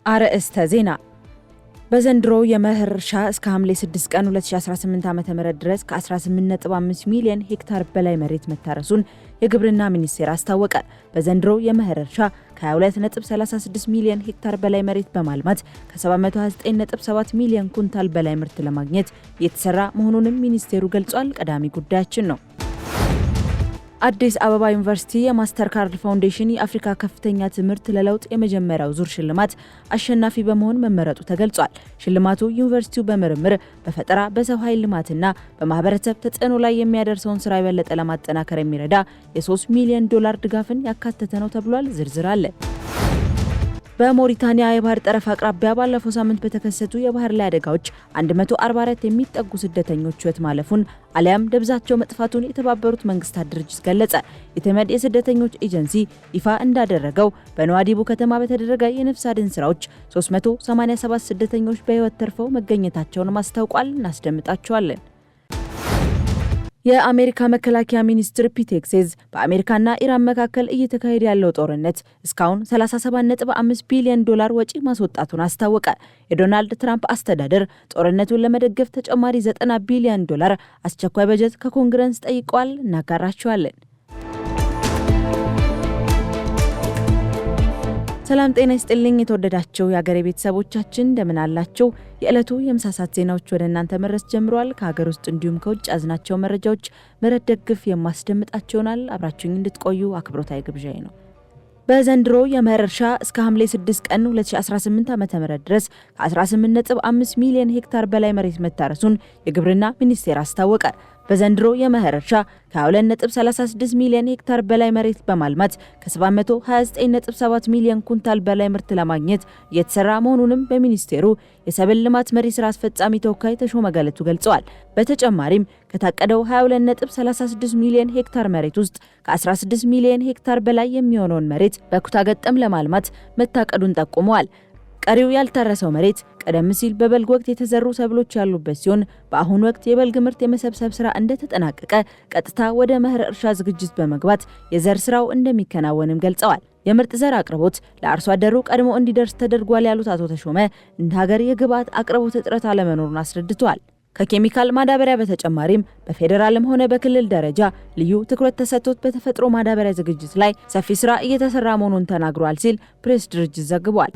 አርዕስተ ዜና። በዘንድሮ የመኸር እርሻ እስከ ሐምሌ 6 ቀን 2018 ዓ.ም ድረስ ከ18.5 ሚሊዮን ሄክታር በላይ መሬት መታረሱን የግብርና ሚኒስቴር አስታወቀ። በዘንድሮ የመኸር እርሻ ከ22.36 ሚሊዮን ሄክታር በላይ መሬት በማልማት ከ729.7 ሚሊዮን ኩንታል በላይ ምርት ለማግኘት እየተሰራ መሆኑንም ሚኒስቴሩ ገልጿል። ቀዳሚ ጉዳያችን ነው። አዲስ አበባ ዩኒቨርሲቲ የማስተር ካርድ ፋውንዴሽን የአፍሪካ ከፍተኛ ትምህርት ለለውጥ የመጀመሪያው ዙር ሽልማት አሸናፊ በመሆን መመረጡ ተገልጿል። ሽልማቱ ዩኒቨርሲቲው በምርምር፣ በፈጠራ፣ በሰው ኃይል ልማትና በማህበረሰብ ተጽዕኖ ላይ የሚያደርሰውን ስራ የበለጠ ለማጠናከር የሚረዳ የ$3 ሚሊዮን ድጋፍን ያካተተ ነው ተብሏል። ዝርዝር አለ። በሞሪታኒያ የባህር ጠረፍ አቅራቢያ ባለፈው ሳምንት በተከሰቱ የባህር ላይ አደጋዎች 144 የሚጠጉ ስደተኞች ሕይወት ማለፉን አሊያም ደብዛቸው መጥፋቱን የተባበሩት መንግስታት ድርጅት ገለጸ። የተመድ የስደተኞች ኤጀንሲ ይፋ እንዳደረገው በነዋዲቡ ከተማ በተደረገ የነፍስ አድን ስራዎች 387 ስደተኞች በሕይወት ተርፈው መገኘታቸውን አስታውቋል። እናስደምጣቸዋለን። የአሜሪካ መከላከያ ሚኒስትር ፒት ሄግሴዝ በአሜሪካና ኢራን መካከል እየተካሄደ ያለው ጦርነት እስካሁን $37.5 ቢሊዮን ወጪ ማስወጣቱን አስታወቀ። የዶናልድ ትራምፕ አስተዳደር ጦርነቱን ለመደገፍ ተጨማሪ $90 ቢሊዮን አስቸኳይ በጀት ከኮንግረስ ጠይቀዋል። እናጋራቸዋለን። ሰላም ጤና ይስጥልኝ። የተወደዳችሁ የሀገሬ ቤተሰቦቻችን እንደምን አላችሁ? የዕለቱ የምሳሳት ዜናዎች ወደ እናንተ መድረስ ጀምረዋል። ከሀገር ውስጥ እንዲሁም ከውጭ ያዝናቸው መረጃዎች መረድ ደግፍ የማስደምጣችሁናል። አብራችሁኝ እንድትቆዩ አክብሮታዊ ግብዣዬ ነው። በዘንድሮ የመኸር እርሻ እስከ ሐምሌ 6 ቀን 2018 ዓ.ም ድረስ ከ18.5 ሚሊዮን ሄክታር በላይ መሬት መታረሱን የግብርና ሚኒስቴር አስታወቀ። በዘንድሮ የመኸር እርሻ ከ2.36 ሚሊዮን ሄክታር በላይ መሬት በማልማት ከ729.7 ሚሊዮን ኩንታል በላይ ምርት ለማግኘት እየተሰራ መሆኑንም በሚኒስቴሩ የሰብል ልማት መሪ ስራ አስፈጻሚ ተወካይ ተሾመ ገለቱ ገልጸዋል። በተጨማሪም ከታቀደው 22.36 ሚሊዮን ሄክታር መሬት ውስጥ ከ16 ሚሊዮን ሄክታር በላይ የሚሆነውን መሬት በኩታ ገጠም ለማልማት መታቀዱን ጠቁመዋል። ቀሪው ያልታረሰው መሬት ቀደም ሲል በበልግ ወቅት የተዘሩ ሰብሎች ያሉበት ሲሆን በአሁኑ ወቅት የበልግ ምርት የመሰብሰብ ስራ እንደተጠናቀቀ ቀጥታ ወደ መኸር እርሻ ዝግጅት በመግባት የዘር ስራው እንደሚከናወንም ገልጸዋል። የምርጥ ዘር አቅርቦት ለአርሶ አደሩ ቀድሞ እንዲደርስ ተደርጓል ያሉት አቶ ተሾመ እንደ ሀገር የግብዓት አቅርቦት እጥረት አለመኖሩን አስረድተዋል። ከኬሚካል ማዳበሪያ በተጨማሪም በፌዴራልም ሆነ በክልል ደረጃ ልዩ ትኩረት ተሰጥቶት በተፈጥሮ ማዳበሪያ ዝግጅት ላይ ሰፊ ስራ እየተሰራ መሆኑን ተናግሯል ሲል ፕሬስ ድርጅት ዘግቧል።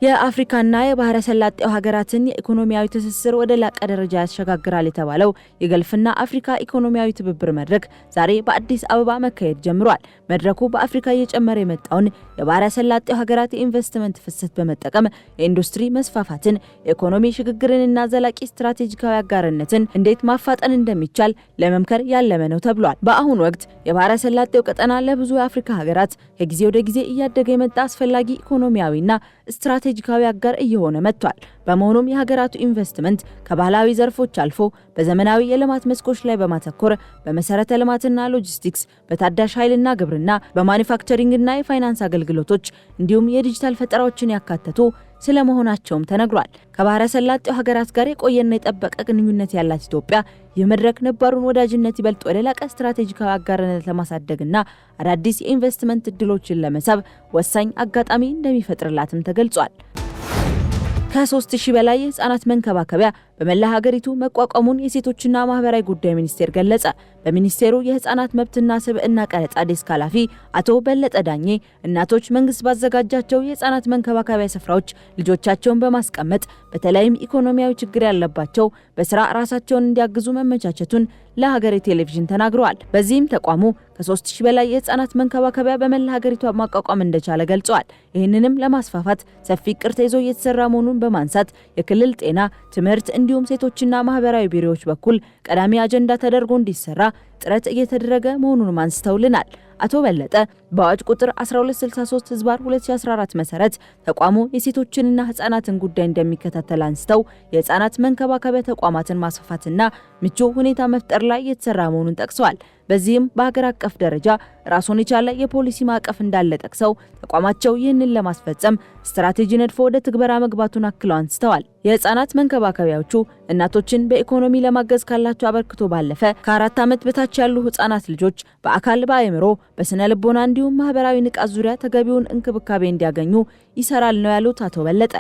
የአፍሪካና የባህረ ሰላጤው ሀገራትን የኢኮኖሚያዊ ትስስር ወደ ላቀ ደረጃ ያሸጋግራል የተባለው የገልፍና አፍሪካ ኢኮኖሚያዊ ትብብር መድረክ ዛሬ በአዲስ አበባ መካሄድ ጀምሯል። መድረኩ በአፍሪካ እየጨመረ የመጣውን የባህረ ሰላጤው ሀገራት የኢንቨስትመንት ፍሰት በመጠቀም የኢንዱስትሪ መስፋፋትን፣ የኢኮኖሚ ሽግግርንና ዘላቂ ስትራቴጂካዊ አጋርነትን እንዴት ማፋጠን እንደሚቻል ለመምከር ያለመ ነው ተብሏል። በአሁኑ ወቅት የባህረ ሰላጤው ቀጠና ለብዙ የአፍሪካ ሀገራት ከጊዜ ወደ ጊዜ እያደገ የመጣ አስፈላጊ ኢኮኖሚያዊና ስትራቴጂካዊ አጋር እየሆነ መጥቷል። በመሆኑም የሀገራቱ ኢንቨስትመንት ከባህላዊ ዘርፎች አልፎ በዘመናዊ የልማት መስኮች ላይ በማተኮር በመሰረተ ልማትና ሎጂስቲክስ፣ በታዳሽ ኃይልና ግብርና፣ በማኒፋክቸሪንግና የፋይናንስ አገልግሎቶች እንዲሁም የዲጂታል ፈጠራዎችን ያካተቱ ስለመሆናቸውም ተነግሯል። ከባህረ ሰላጤው ሀገራት ጋር የቆየና የጠበቀ ግንኙነት ያላት ኢትዮጵያ ይህ መድረክ ነባሩን ወዳጅነት ይበልጥ ወደ ላቀ ስትራቴጂካዊ አጋርነት ለማሳደግና አዳዲስ የኢንቨስትመንት እድሎችን ለመሳብ ወሳኝ አጋጣሚ እንደሚፈጥርላትም ተገልጿል። ከ3000 በላይ የህፃናት መንከባከቢያ በመላ ሀገሪቱ መቋቋሙን የሴቶችና ማህበራዊ ጉዳይ ሚኒስቴር ገለጸ። በሚኒስቴሩ የህፃናት መብትና ስብዕና ቀረጻ ዴስክ ኃላፊ አቶ በለጠ ዳኜ እናቶች መንግስት ባዘጋጃቸው የህፃናት መንከባከቢያ ስፍራዎች ልጆቻቸውን በማስቀመጥ በተለይም ኢኮኖሚያዊ ችግር ያለባቸው በስራ ራሳቸውን እንዲያግዙ መመቻቸቱን ለሀገሬ ቴሌቪዥን ተናግረዋል። በዚህም ተቋሙ ከ3000 በላይ የህፃናት መንከባከቢያ በመላ ሀገሪቱ ማቋቋም እንደቻለ ገልጸዋል። ይህንንም ለማስፋፋት ሰፊ እቅድ ተይዞ እየተሰራ መሆኑን በማንሳት የክልል ጤና፣ ትምህርት እንዲሁም ሴቶችና ማህበራዊ ቢሮዎች በኩል ቀዳሚ አጀንዳ ተደርጎ እንዲሰራ ጥረት እየተደረገ መሆኑን አንስተውልናል። አቶ በለጠ በአዋጅ ቁጥር 1263/2014 መሰረት ተቋሙ የሴቶችንና ህፃናትን ጉዳይ እንደሚከታተል አንስተው የህፃናት መንከባከቢያ ተቋማትን ማስፋፋትና ምቹ ሁኔታ መፍጠር ላይ የተሰራ መሆኑን ጠቅሰዋል። በዚህም በሀገር አቀፍ ደረጃ ራሱን የቻለ የፖሊሲ ማዕቀፍ እንዳለ ጠቅሰው ተቋማቸው ይህንን ለማስፈጸም ስትራቴጂ ነድፎ ወደ ትግበራ መግባቱን አክለው አንስተዋል። የህፃናት መንከባከቢያዎቹ እናቶችን በኢኮኖሚ ለማገዝ ካላቸው አበርክቶ ባለፈ ከ4 ዓመት በታች ያሉ ህፃናት ልጆች በአካል በአእምሮ በስነ ልቦና እንዲሁም ማህበራዊ ንቃት ዙሪያ ተገቢውን እንክብካቤ እንዲያገኙ ይሰራል ነው ያሉት አቶ በለጠ።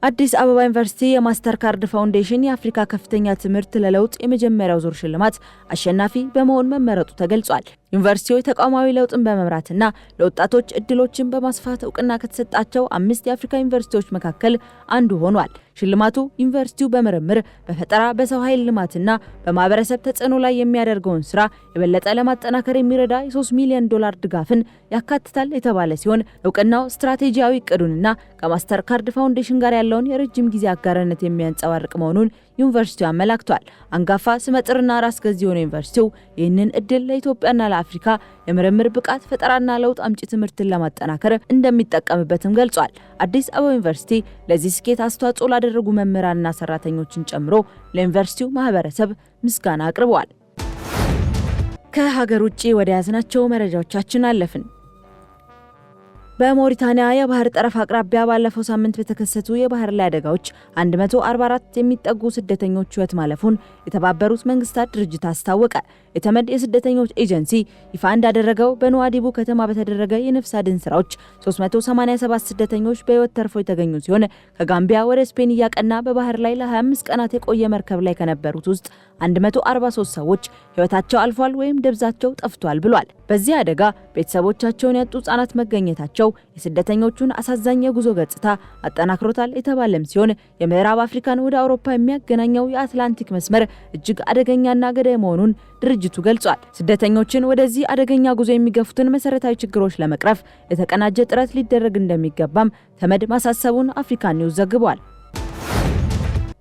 አዲስ አበባ ዩኒቨርሲቲ የማስተር ካርድ ፋውንዴሽን የአፍሪካ ከፍተኛ ትምህርት ለለውጥ የመጀመሪያው ዙር ሽልማት አሸናፊ በመሆን መመረጡ ተገልጿል። ዩኒቨርሲቲው ተቋማዊ ለውጥን በመምራትና ለወጣቶች እድሎችን በማስፋት እውቅና ከተሰጣቸው 5 የአፍሪካ ዩኒቨርሲቲዎች መካከል አንዱ ሆኗል። ሽልማቱ ዩኒቨርሲቲው በምርምር፣ በፈጠራ፣ በሰው ኃይል ልማትና በማህበረሰብ ተጽዕኖ ላይ የሚያደርገውን ስራ የበለጠ ለማጠናከር የሚረዳ የ$3 ሚሊዮን ድጋፍን ያካትታል የተባለ ሲሆን እውቅናው ስትራቴጂያዊ እቅዱንና ከማስተር ካርድ ፋውንዴሽን ጋር ያለውን የረጅም ጊዜ አጋርነት የሚያንጸባርቅ መሆኑን ዩኒቨርሲቲው አመላክቷል። አንጋፋ ስመጥርና ራስ ገዝ የሆነ ዩኒቨርሲቲው ይህንን እድል ለኢትዮጵያና ለአፍሪካ የምርምር ብቃት ፈጠራና ለውጥ አምጪ ትምህርትን ለማጠናከር እንደሚጠቀምበትም ገልጿል። አዲስ አበባ ዩኒቨርሲቲ ለዚህ ስኬት አስተዋጽኦ ላደረጉ መምህራንና ሰራተኞችን ጨምሮ ለዩኒቨርሲቲው ማህበረሰብ ምስጋና አቅርበዋል። ከሀገር ውጪ ወደ ያዝናቸው መረጃዎቻችን አለፍን። በሞሪታኒያ የባህር ጠረፍ አቅራቢያ ባለፈው ሳምንት በተከሰቱ የባህር ላይ አደጋዎች 144 የሚጠጉ ስደተኞች ሕይወት ማለፉን የተባበሩት መንግስታት ድርጅት አስታወቀ። የተመድ የስደተኞች ኤጀንሲ ይፋ እንዳደረገው በኑዋዲቡ ከተማ በተደረገ የነፍስ አድን ስራዎች 387 ስደተኞች በሕይወት ተርፈው የተገኙ ሲሆን ከጋምቢያ ወደ ስፔን እያቀና በባህር ላይ ለ25 ቀናት የቆየ መርከብ ላይ ከነበሩት ውስጥ 143 ሰዎች ሕይወታቸው አልፏል ወይም ደብዛቸው ጠፍቷል ብሏል። በዚህ አደጋ ቤተሰቦቻቸውን ያጡ ህጻናት መገኘታቸው የስደተኞቹን አሳዛኝ የጉዞ ገጽታ አጠናክሮታል የተባለም ሲሆን የምዕራብ አፍሪካን ወደ አውሮፓ የሚያገናኘው የአትላንቲክ መስመር እጅግ አደገኛና ገዳይ መሆኑን ድርጅቱ ገልጿል። ስደተኞችን ወደዚህ አደገኛ ጉዞ የሚገፉትን መሰረታዊ ችግሮች ለመቅረፍ የተቀናጀ ጥረት ሊደረግ እንደሚገባም ተመድ ማሳሰቡን አፍሪካ ኒውስ ዘግቧል።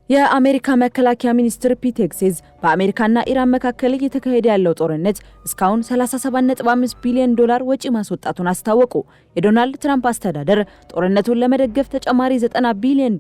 የአሜሪካ መከላከያ ሚኒስትር ፒት ሄግሴዝ በአሜሪካና ኢራን መካከል እየተካሄደ ያለው ጦርነት እስካሁን $37.5 ቢሊዮን ወጪ ማስወጣቱን አስታወቁ። የዶናልድ ትራምፕ አስተዳደር ጦርነቱን ለመደገፍ ተጨማሪ $90 ቢሊዮን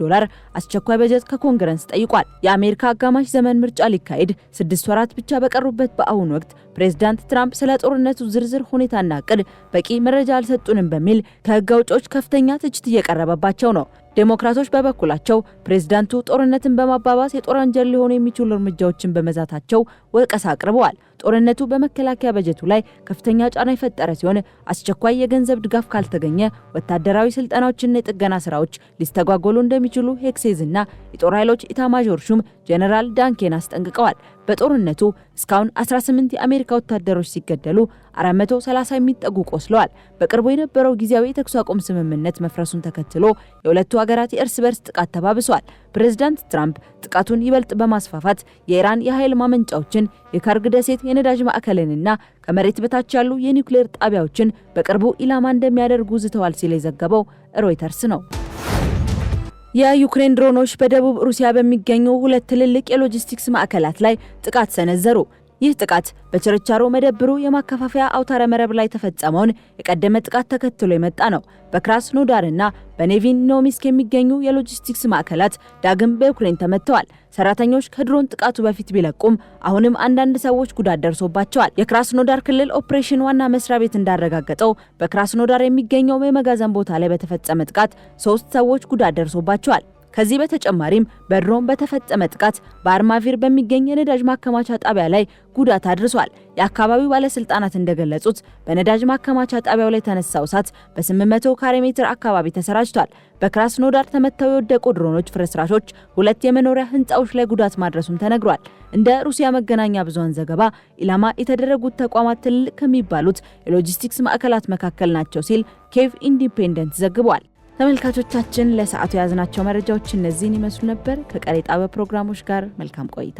አስቸኳይ በጀት ከኮንግረስ ጠይቋል። የአሜሪካ አጋማሽ ዘመን ምርጫ ሊካሄድ 6 ወራት ብቻ በቀሩበት በአሁኑ ወቅት ፕሬዝዳንት ትራምፕ ስለ ጦርነቱ ዝርዝር ሁኔታና እቅድ በቂ መረጃ አልሰጡንም በሚል ከህግ አውጪዎች ከፍተኛ ትችት እየቀረበባቸው ነው። ዴሞክራቶች በበኩላቸው ፕሬዝዳንቱ ጦርነትን በማባባስ የጦር ወንጀል ሊሆኑ የሚችሉ እርምጃዎችን በመዛታቸው ወቀሳ አቅርበዋል። ጦርነቱ በመከላከያ በጀቱ ላይ ከፍተኛ ጫና የፈጠረ ሲሆን አስቸኳይ የገንዘብ ድጋፍ ካልተገኘ ወታደራዊ ስልጠናዎችና የጥገና ስራዎች ሊስተጓጎሉ እንደሚችሉ ሄግሴዝና የጦር ኃይሎች ኢታማዦር ሹም ጀነራል ዳንኬን አስጠንቅቀዋል። በጦርነቱ እስካሁን 18 የአሜሪካ ወታደሮች ሲገደሉ 430 የሚጠጉ ቆስለዋል። በቅርቡ የነበረው ጊዜያዊ የተኩስ አቁም ስምምነት መፍረሱን ተከትሎ የሁለቱ ሀገራት የእርስ በርስ ጥቃት ተባብሷል። ፕሬዝዳንት ትራምፕ ጥቃቱን ይበልጥ በማስፋፋት የኢራን የኃይል ማመንጫዎችን፣ የካርግ ደሴት የነዳጅ ማዕከልንና ከመሬት በታች ያሉ የኒውክሌር ጣቢያዎችን በቅርቡ ኢላማ እንደሚያደርጉ ዝተዋል ሲል የዘገበው ሮይተርስ ነው። የዩክሬን ድሮኖች በደቡብ ሩሲያ በሚገኙ 2 ትልልቅ የሎጂስቲክስ ማዕከላት ላይ ጥቃት ሰነዘሩ። ይህ ጥቃት በችርቻሮ መደብሩ የማከፋፈያ አውታረ መረብ ላይ ተፈጸመውን የቀደመ ጥቃት ተከትሎ የመጣ ነው። በክራስኖዳርና በኔቪኖሚስክ የሚገኙ የሎጂስቲክስ ማዕከላት ዳግም በዩክሬን ተመተዋል። ሰራተኞች ከድሮን ጥቃቱ በፊት ቢለቁም አሁንም አንዳንድ ሰዎች ጉዳት ደርሶባቸዋል። የክራስኖዳር ክልል ኦፕሬሽን ዋና መስሪያ ቤት እንዳረጋገጠው በክራስኖዳር የሚገኘው የመጋዘን ቦታ ላይ በተፈጸመ ጥቃት 3 ሰዎች ጉዳት ደርሶባቸዋል። ከዚህ በተጨማሪም በድሮን በተፈጸመ ጥቃት በአርማቪር በሚገኝ የነዳጅ ማከማቻ ጣቢያ ላይ ጉዳት አድርሷል። የአካባቢው ባለስልጣናት እንደገለጹት በነዳጅ ማከማቻ ጣቢያው ላይ የተነሳው እሳት በ800 ካሬ ሜትር አካባቢ ተሰራጭቷል። በክራስኖዳር ተመተው የወደቁ ድሮኖች ፍርስራሾች 2 የመኖሪያ ህንፃዎች ላይ ጉዳት ማድረሱም ተነግሯል። እንደ ሩሲያ መገናኛ ብዙሃን ዘገባ ኢላማ የተደረጉት ተቋማት ትልቅ ከሚባሉት የሎጂስቲክስ ማዕከላት መካከል ናቸው ሲል ኬቭ ኢንዲፔንደንት ዘግቧል። ተመልካቾቻችን ለሰዓቱ ያዝናቸው መረጃዎች እነዚህን ይመስሉ ነበር። ከቀሪ ጣቢያ ፕሮግራሞች ጋር መልካም ቆይታ